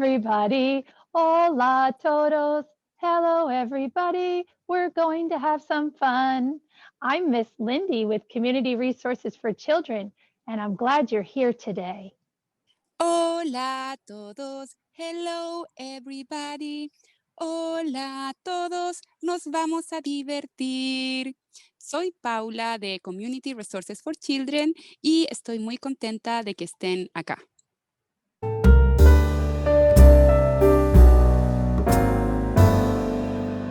everybody. Hola todos. Hello, everybody. We're going to have some fun. I'm Miss Lindy with Community Resources for Children, and I'm glad you're here today. Hola a todos. Hello everybody. Hola a todos. Nos vamos a divertir. Soy Paula de Community Resources for Children y estoy muy contenta de que estén acá.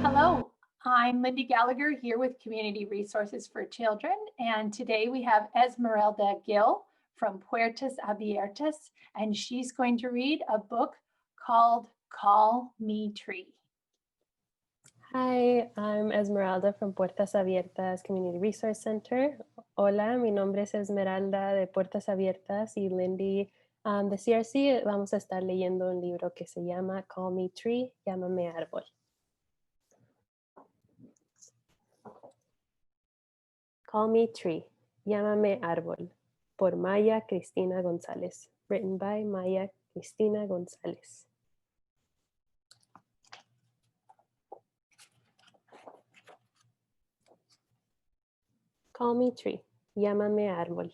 Hello, I'm Lindy Gallagher here with Community Resources for Children, and today we have Esmeralda Gill from Puertas Abiertas, and she's going to read a book called Call Me Tree. Hi, I'm Esmeralda from Puertas Abiertas Community Resource Center. Hola, mi nombre es Esmeralda de Puertas Abiertas y Lindy de CRC. Vamos a estar leyendo un libro que se llama Call Me Tree, Llámame Árbol. Call Me Tree, Llámame Árbol, por Maya Cristina González. Written by Maya Cristina González. Call me tree, llámame árbol.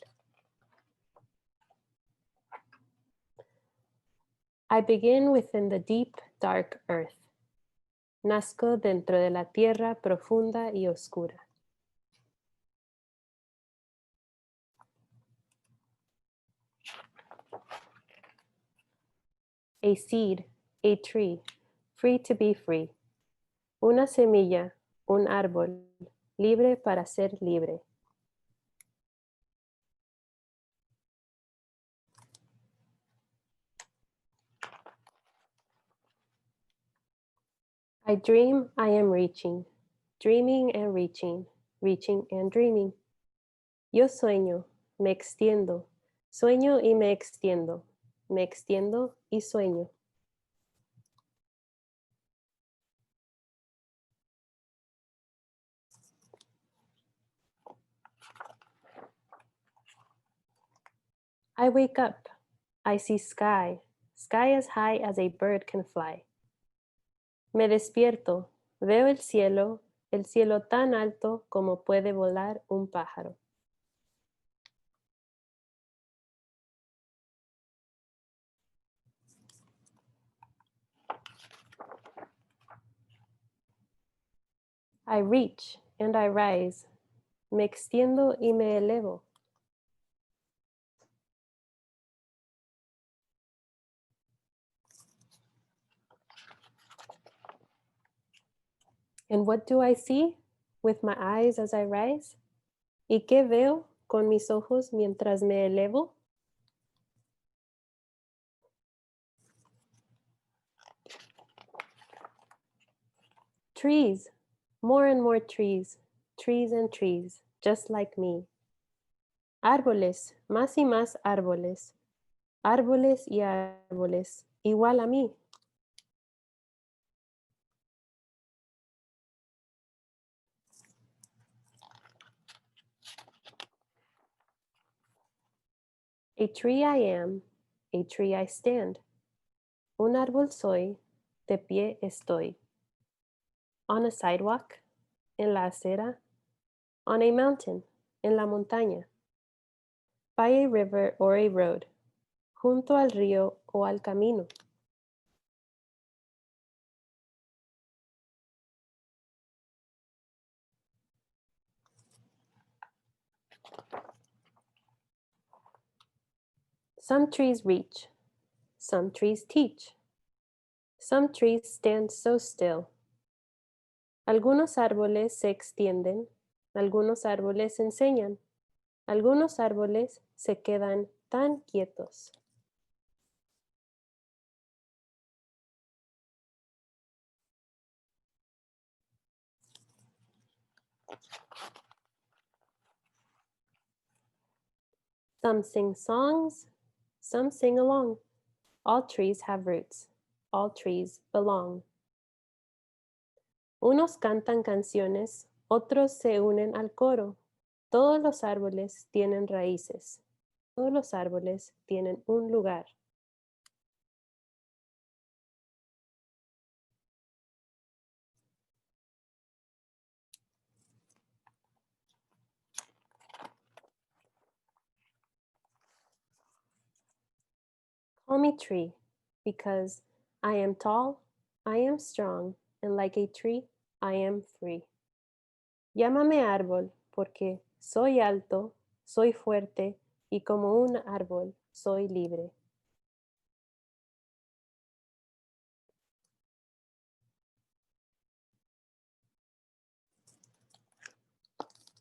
I begin within the deep, dark earth. Nazco dentro de la tierra profunda y oscura. A seed, a tree, free to be free. Una semilla, un árbol, libre para ser libre. I dream I am reaching, dreaming and reaching, reaching and dreaming. Yo sueño, me extiendo, sueño y me extiendo y sueño. I wake up, I see sky, sky as high as a bird can fly. Me despierto, veo el cielo tan alto como puede volar un pájaro. I reach and I rise, me extiendo y me elevo. And what do I see with my eyes as I rise? ¿Y qué veo con mis ojos mientras me elevo? Trees, more and more trees, trees and trees, just like me. Árboles, más y más árboles, árboles y árboles, igual a mí. A tree I am, a tree I stand. Un árbol soy, de pie estoy. On a sidewalk, en la acera. On a mountain, en la montaña. By a river or a road, junto al río o al camino. Some trees reach, some trees teach. Some trees stand so still. Algunos árboles se extienden, algunos árboles enseñan, algunos árboles se quedan tan quietos. Some sing songs, some sing along. All trees have roots. All trees belong. Unos cantan canciones, otros se unen al coro. Todos los árboles tienen raíces. Todos los árboles tienen un lugar. Call me tree, because I am tall, I am strong, and like a tree, I am free. Llámame árbol, porque soy alto, soy fuerte, y como un árbol, soy libre.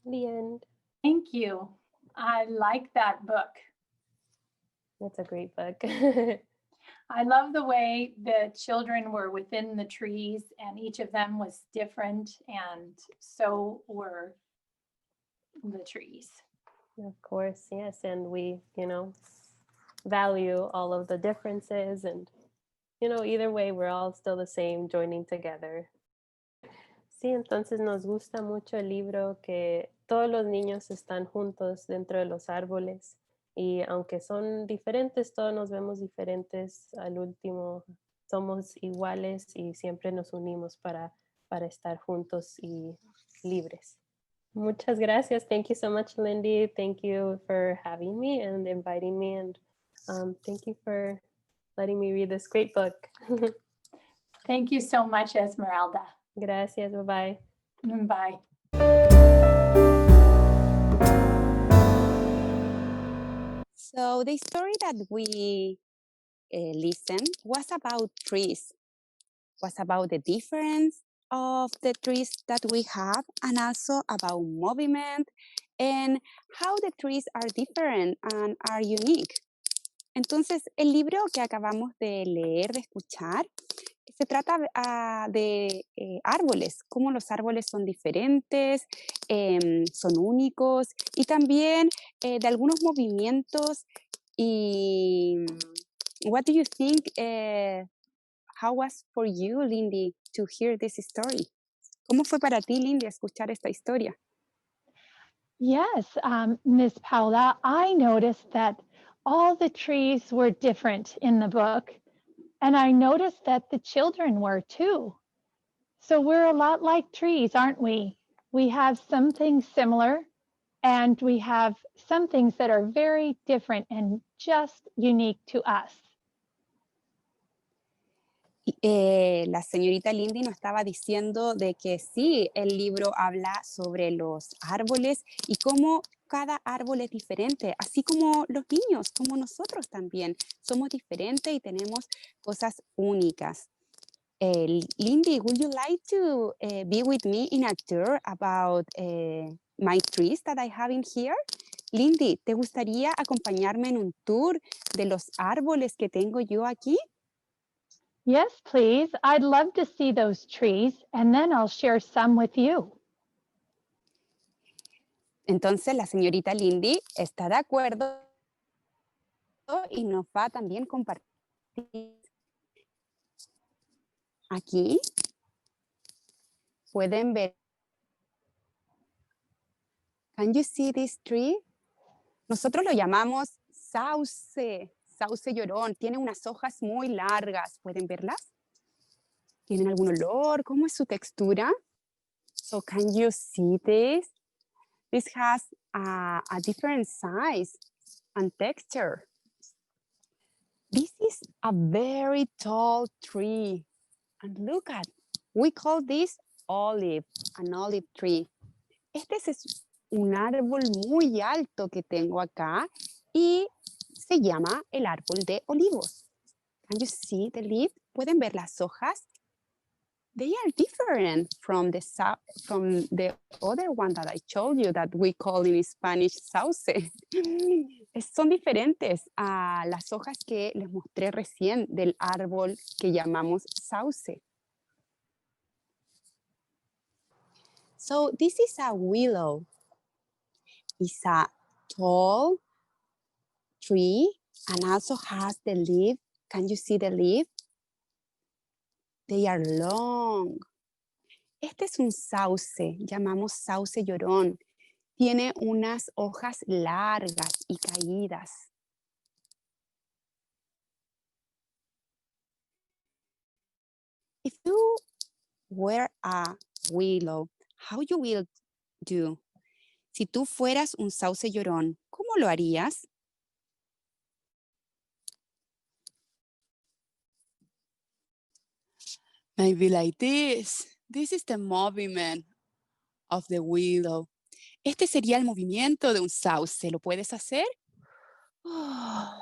The end. Thank you. I like that book. That's a great book. I love the way the children were within the trees and each of them was different, and so were the trees. Of course, yes. And we, value all of the differences. And, either way, we're all still the same, joining together. Sí, entonces nos gusta mucho el libro que todos los niños están juntos dentro de los árboles y aunque son diferentes, todos nos vemos diferentes, al último somos iguales y siempre nos unimos para estar juntos y libres. Muchas gracias. Thank you so much, Lindy. Thank you for having me and inviting me, and thank you for letting me read this great book. Thank you so much, Esmeralda. Gracias. Bye-bye. Bye. So the story that we listened was about trees, was about the difference of the trees that we have, and also about movement and how the trees are different and are unique. Entonces, el libro que acabamos de leer, de escuchar, se trata de árboles, cómo los árboles son diferentes, son únicos, y también de algunos movimientos. Y what do you think, how was for you, Lindy, to hear this story? ¿Cómo fue para ti, Lindy, escuchar esta historia? Yes, Miss Paula, I noticed that all the trees were different in the book, and I noticed that the children were too. So we're a lot like trees, aren't we? We have some things similar, and we have some things that are very different and just unique to us. La señorita Lindy nos estaba diciendo de que sí, el libro habla sobre los árboles y cómo cada árbol es diferente, así como los niños, como nosotros también. Somos diferentes y tenemos cosas únicas. Lindy, would you like to be with me in a tour about my trees that I have in here? Lindy, ¿te gustaría acompañarme en un tour de los árboles que tengo yo aquí? Yes, please. I'd love to see those trees, and then I'll share some with you. Entonces la señorita Lindy está de acuerdo y nos va a también compartir. Aquí pueden ver. Can you see this tree? Nosotros lo llamamos sauce, sauce llorón. Tiene unas hojas muy largas. ¿Pueden verlas? ¿Tienen algún olor? ¿Cómo es su textura? So can you see this? This has a different size and texture. This is a very tall tree. And look at, we call this olive, an olive tree. Este es un árbol muy alto que tengo acá y se llama el árbol de olivos. Can you see the leaf? ¿Pueden ver las hojas? They are different from the other one that I told you that we call in Spanish sauce. Son diferentes a las hojas que les mostré recién del árbol que llamamos sauce. So this is a willow. It's a tall tree and also has the leaf. Can you see the leaf? They are long. Este es un sauce, llamamos sauce llorón. Tiene unas hojas largas y caídas. If you were a willow, how you will do? Si tú fueras un sauce llorón, ¿cómo lo harías? Maybe like this. This is the movement of the willow. Este sería el movimiento de un sauce. ¿Lo puedes hacer? Oh,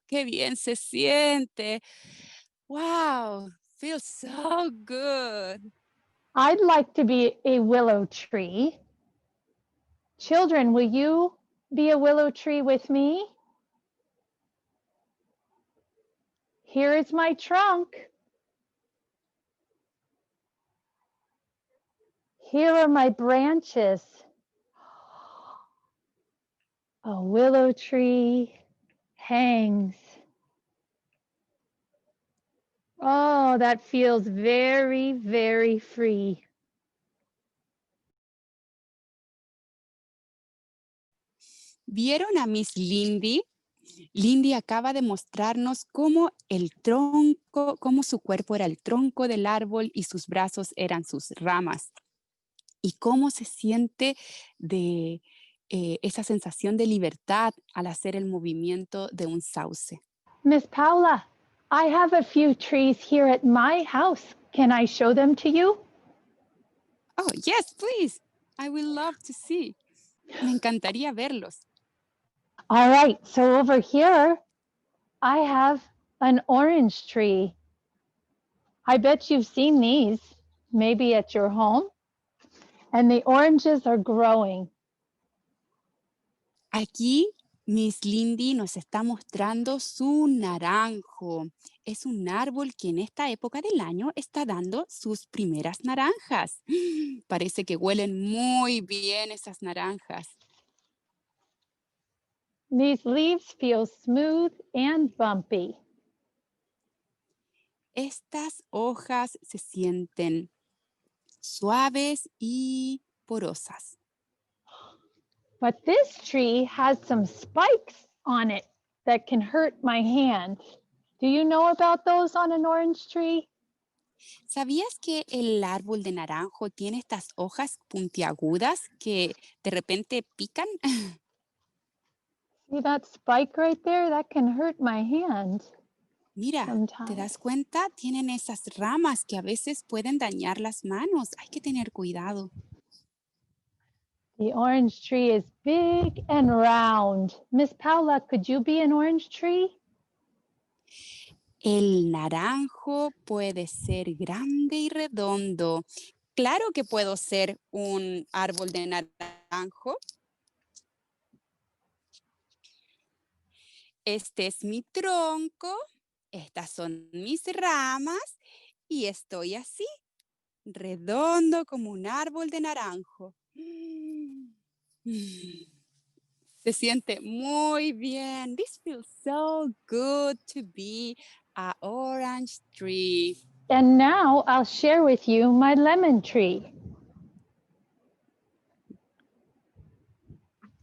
qué bien se siente. Wow, feels so good. I'd like to be a willow tree. Children, will you be a willow tree with me? Here is my trunk. Here are my branches. A willow tree hangs. Oh, that feels very, very free. ¿Vieron a Miss Lindy? Lindy acaba de mostrarnos cómo el tronco, cómo su cuerpo era el tronco del árbol y sus brazos eran sus ramas. Y cómo se siente de esa sensación de libertad al hacer el movimiento de un sauce. Miss Paula, I have a few trees here at my house. Can I show them to you? Oh, yes, please. I will love to see. Me encantaría verlos. All right, so over here, I have an orange tree. I bet you've seen these, maybe at your home. And the oranges are growing. Aquí Miss Lindy nos está mostrando su naranjo. Es un árbol que en esta época del año está dando sus primeras naranjas. Parece que huelen muy bien esas naranjas. These leaves feel smooth and bumpy. Estas hojas se sienten suaves y porosas. But this tree has some spikes on it that can hurt my hand. Do you know about those on an orange tree? ¿Sabías que el árbol de naranjo tiene estas hojas puntiagudas que de repente pican? See that spike right there? That can hurt my hand. Mira, ¿te Sometimes. das cuenta? Tienen esas ramas que a veces pueden dañar las manos. Hay que tener cuidado. The orange tree is big and round. Miss Paula, could you be an orange tree? El naranjo puede ser grande y redondo. Claro que puedo ser un árbol de naranjo. Este es mi tronco, estas son mis ramas y estoy así, redondo como un árbol de naranjo. Se siente muy bien. This feels so good to be an orange tree. And now I'll share with you my lemon tree.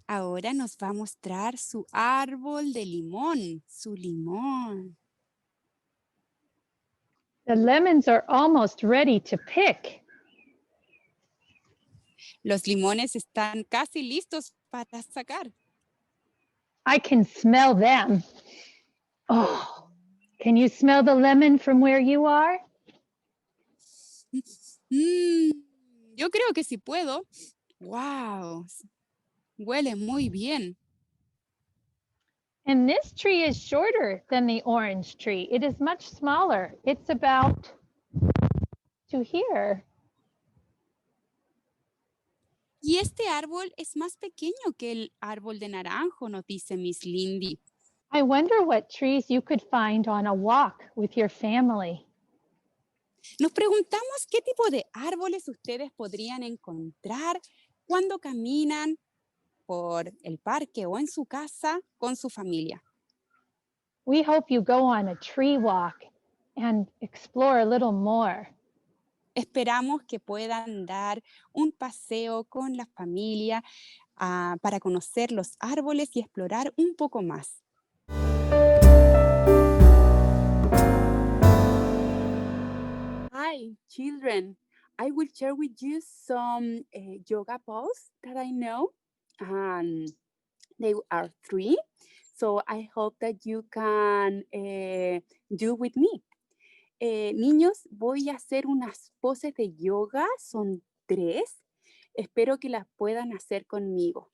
Ahora nos va a mostrar su árbol de limón, su limón. The lemons are almost ready to pick. Los limones están casi listos para sacar. I can smell them. Oh, can you smell the lemon from where you are? Yo creo que sí puedo. Wow, huele muy bien. And this tree is shorter than the orange tree. It is much smaller. It's about to here. Y este árbol es más pequeño que el árbol de naranjo, nos dice Miss Lindy. I wonder what trees you could find on a walk with your family. Nos preguntamos qué tipo de árboles ustedes podrían encontrar cuando caminan por el parque o en su casa con su familia. We hope you go on a tree walk and explore a little more. Esperamos que puedan dar un paseo con la familia para conocer los árboles y explorar un poco más. Hi, children. I will share with you some yoga poses that I know. They are 3. So I hope that you can do with me. Niños, voy a hacer unas poses de yoga, son 3. Espero que las puedan hacer conmigo.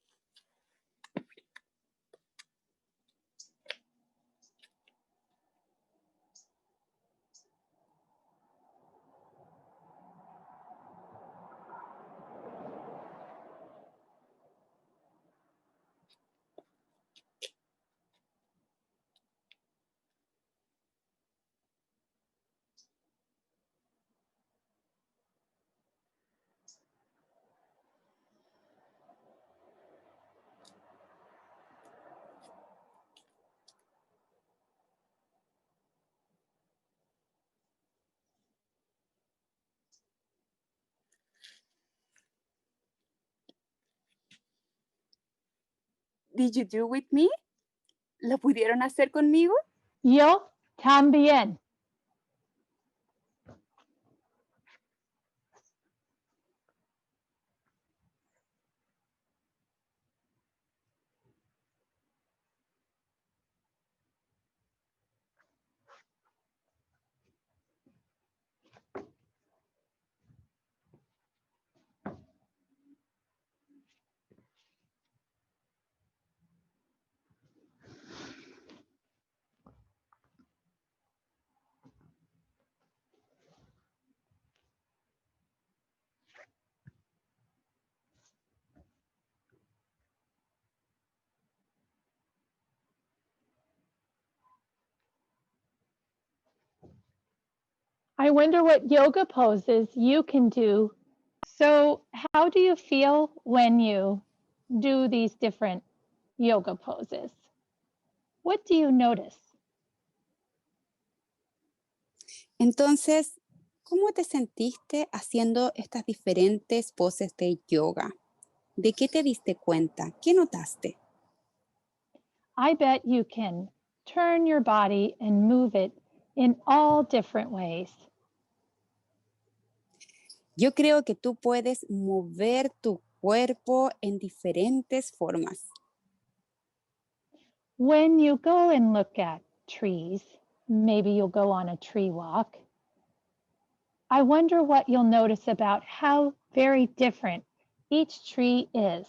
Did you do with me? ¿Lo pudieron hacer conmigo? Yo también. I wonder what yoga poses you can do. So, how do you feel when you do these different yoga poses? What do you notice? Entonces, ¿cómo te sentiste haciendo estas diferentes poses de yoga? ¿De qué te diste cuenta? ¿Qué notaste? I bet you can turn your body and move it in all different ways. Yo creo que tú puedes mover tu cuerpo en diferentes formas. When you go and look at trees, maybe you'll go on a tree walk. I wonder what you'll notice about how very different each tree is.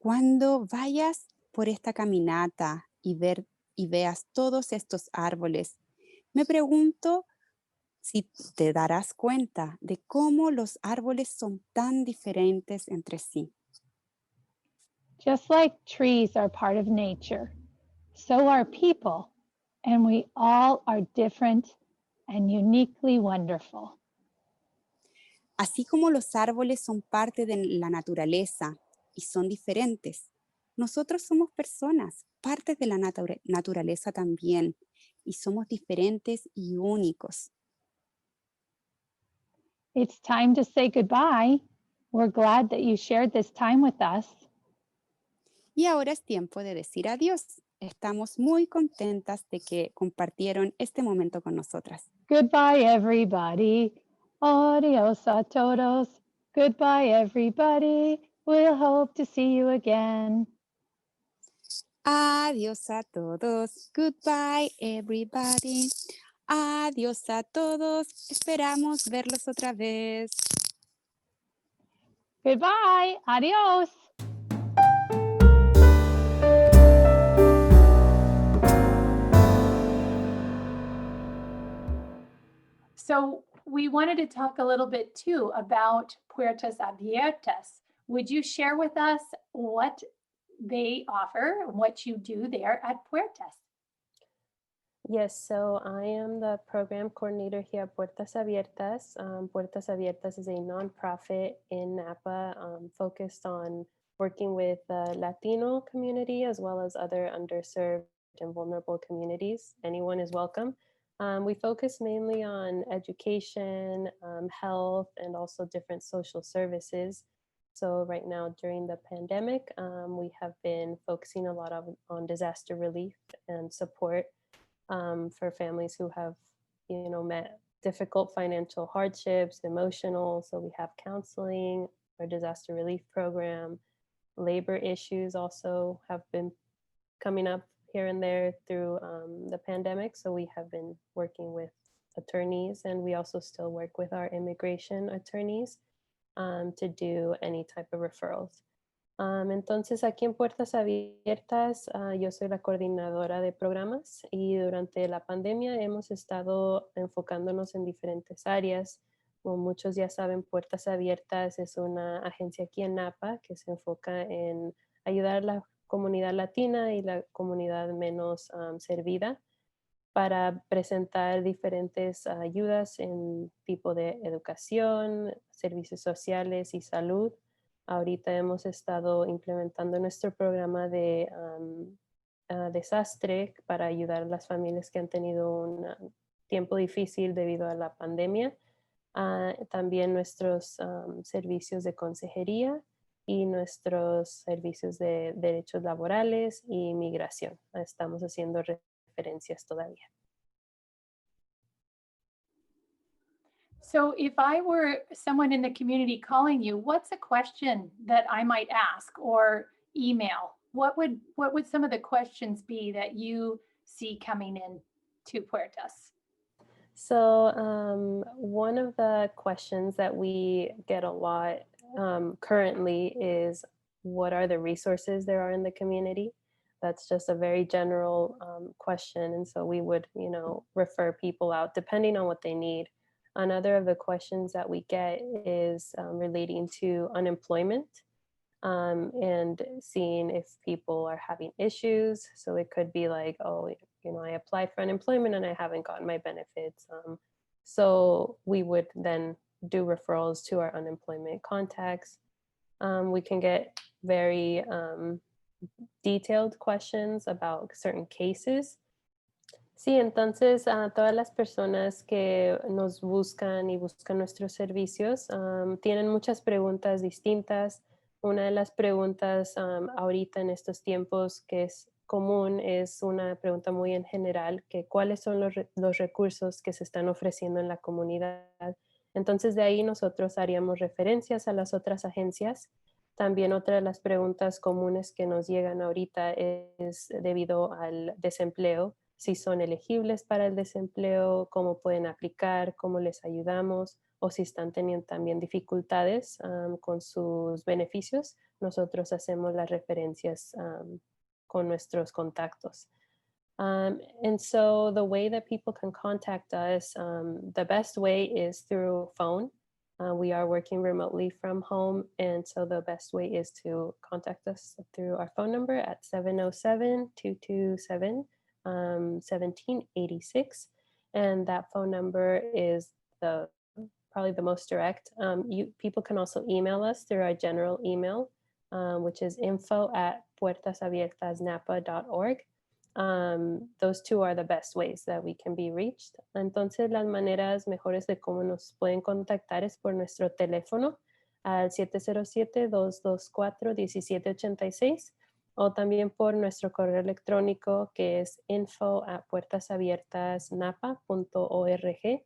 Cuando vayas por esta caminata y veas todos estos árboles, me pregunto si te darás cuenta de cómo los árboles son tan diferentes entre sí. Just like trees are part of nature, so are people, and we all are different and uniquely wonderful. Así como los árboles son parte de la naturaleza y son diferentes, nosotros somos personas, parte de la naturaleza también, y somos diferentes y únicos. It's time to say goodbye. We're glad that you shared this time with us. Y ahora es tiempo de decir adiós. Estamos muy contentas de que compartieron este momento con nosotras. Goodbye, everybody. Adios a todos. Goodbye, everybody. We'll hope to see you again. Adiós a todos. Goodbye, everybody. Adiós a todos. Esperamos verlos otra vez. Goodbye. Adios. So we wanted to talk a little bit too about Puertas Abiertas. Would you share with us what they offer, what you do there at Puertas? Yes, so I am the program coordinator here at Puertas Abiertas. Puertas Abiertas is a nonprofit in Napa focused on working with the Latino community as well as other underserved and vulnerable communities. Anyone is welcome. We focus mainly on education, health, and also different social services. So right now during the pandemic, we have been focusing a lot on disaster relief and support for families who have, met difficult financial hardships, emotional. So we have counseling, our disaster relief program, labor issues also have been coming up here and there through the pandemic. So we have been working with attorneys, and we also still work with our immigration attorneys to do any type of referrals. Entonces, aquí en Puertas Abiertas, yo soy la coordinadora de programas y durante la pandemia hemos estado enfocándonos en diferentes áreas. Como muchos ya saben, Puertas Abiertas es una agencia aquí en Napa que se enfoca en ayudar a la comunidad latina y la comunidad menos servida para presentar diferentes ayudas en tipo de educación, servicios sociales y salud. Ahorita hemos estado implementando nuestro programa de desastre para ayudar a las familias que han tenido un tiempo difícil debido a la pandemia. También nuestros servicios de consejería y nuestros servicios de derechos laborales y migración. Estamos haciendo referencias todavía. So if I were someone in the community calling you, what's a question that I might ask or email? What would some of the questions be that you see coming in to Puertas? So one of the questions that we get a lot currently is, what are the resources there are in the community? That's just a very general question. And so we would, refer people out depending on what they need. Another of the questions that we get is relating to unemployment and seeing if people are having issues. So it could be like, oh, I applied for unemployment and I haven't gotten my benefits. So we would then do referrals to our unemployment contacts. We can get very detailed questions about certain cases. Sí, entonces todas las personas que nos buscan y buscan nuestros servicios tienen muchas preguntas distintas. Una de las preguntas ahorita en estos tiempos que es común es una pregunta muy en general, que cuáles son los recursos que se están ofreciendo en la comunidad. Entonces de ahí nosotros haríamos referencias a las otras agencias. También otra de las preguntas comunes que nos llegan ahorita es debido al desempleo. Si son elegibles para el desempleo, cómo pueden aplicar, cómo les ayudamos, o si están teniendo también dificultades con sus beneficios, nosotros hacemos las referencias con nuestros contactos. And so the way that people can contact us, the best way is through phone. We are working remotely from home, and so the best way is to contact us through our phone number at 707-227 1786, and that phone number is probably the most direct. People can also email us through our general email, which is info@puertasabiertasnapa.org. Those two are the best ways that we can be reached. Entonces, las maneras mejores de cómo nos pueden contactar es por nuestro teléfono al 707-224-1786. O también por nuestro correo electrónico que es info@puertasabiertasnapa.org.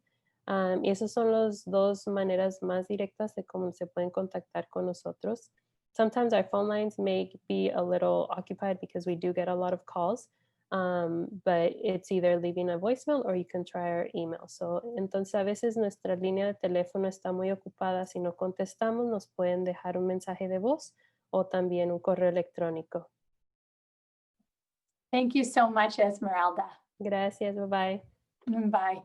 Y esas son las dos maneras más directas de cómo se pueden contactar con nosotros. Sometimes our phone lines may be a little occupied because we do get a lot of calls, but it's either leaving a voicemail or you can try our email. So, entonces a veces nuestra línea de teléfono está muy ocupada. Si no contestamos, nos pueden dejar un mensaje de voz o también un correo electrónico. Thank you so much, Esmeralda. Gracias, bye-bye. Bye.